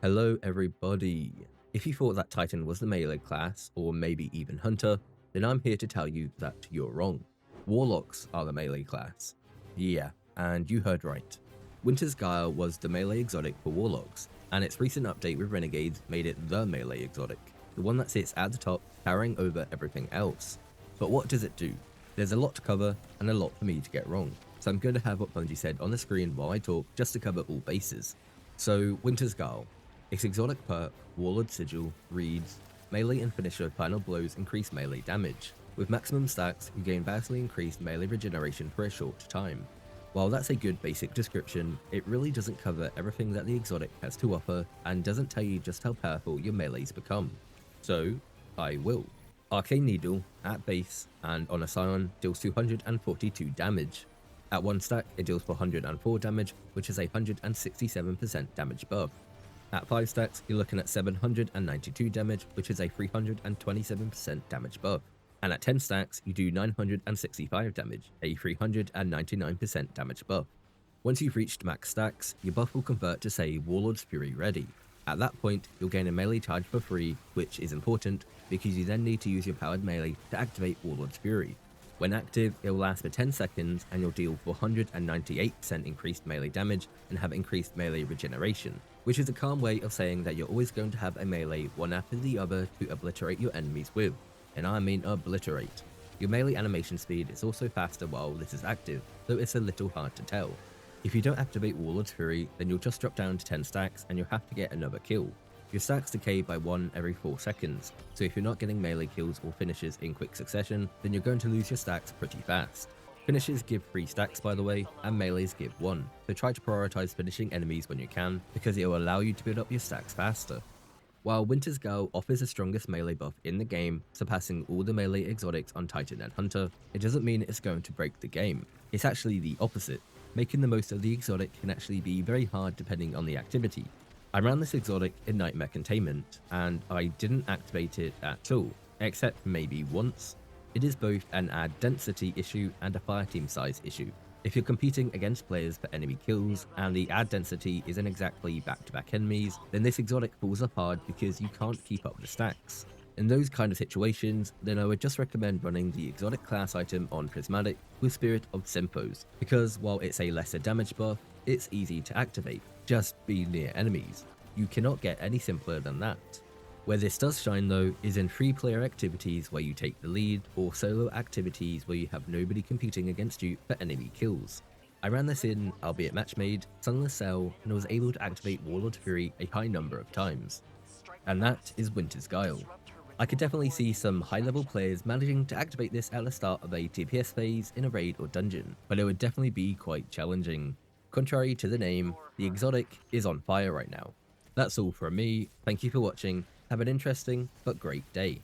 Hello everybody. If you thought that Titan was the melee class, or maybe even Hunter, then I'm here to tell you that you're wrong. Warlocks are the melee class. Yeah, and you heard right. Winter's Guile was the melee exotic for Warlocks, and its recent update with Renegades made it the melee exotic, the one that sits at the top, towering over everything else. But what does it do? There's a lot to cover, and a lot for me to get wrong, so I'm going to have what Bungie said on the screen while I talk just to cover all bases. So, Winter's Guile. Its exotic perk, Warlord Sigil, reads, melee and finisher final blows increase melee damage. With maximum stacks, you gain vastly increased melee regeneration for a short time. While that's a good basic description, it really doesn't cover everything that the exotic has to offer and doesn't tell you just how powerful your melees become. So, I will. Arcane Needle, at base, and on a Scion, deals 242 damage. At 1 stack, it deals 404 damage, which is a 167% damage buff. At 5 stacks, you're looking at 792 damage, which is a 327% damage buff. And at 10 stacks, you do 965 damage, a 399% damage buff. Once you've reached max stacks, your buff will convert to say Warlord's Fury ready. At that point, you'll gain a melee charge for free, which is important because you then need to use your powered melee to activate Warlord's Fury. When active, it will last for 10 seconds and you'll deal 498% increased melee damage and have increased melee regeneration, which is a calm way of saying that you're always going to have a melee one after the other to obliterate your enemies with, and I mean obliterate. Your melee animation speed is also faster while this is active, though it's a little hard to tell. If you don't activate Warlord's Fury, then you'll just drop down to 10 stacks and you'll have to get another kill. Your stacks decay by 1 every 4 seconds, so if you're not getting melee kills or finishes in quick succession, then you're going to lose your stacks pretty fast. Finishes give 3 stacks by the way, and melees give 1, so try to prioritize finishing enemies when you can, because it will allow you to build up your stacks faster. While Winter's Guile offers the strongest melee buff in the game, surpassing all the melee exotics on Titan and Hunter, it doesn't mean it's going to break the game. It's actually the opposite. Making the most of the exotic can actually be very hard depending on the activity. I ran this exotic in Nightmare Containment, and I didn't activate it at all, except maybe once. It is both an ad density issue and a fireteam size issue. If you're competing against players for enemy kills, and the ad density isn't exactly back-to-back enemies, then this exotic falls apart because you can't keep up the stacks. In those kind of situations, then I would just recommend running the exotic class item on Prismatic with Spirit of Symphos, because while it's a lesser damage buff, it's easy to activate. Just be near enemies. You cannot get any simpler than that. Where this does shine though is in free player activities where you take the lead, or solo activities where you have nobody competing against you for enemy kills. I ran this in, albeit match-made, Sunless Cell, and was able to activate Warlord's Fury a high number of times. And that is Winter's Guile. I could definitely see some high-level players managing to activate this at the start of a DPS phase in a raid or dungeon, but it would definitely be quite challenging. Contrary to the name, the exotic is on fire right now. That's all from me, thank you for watching, have an interesting but great day.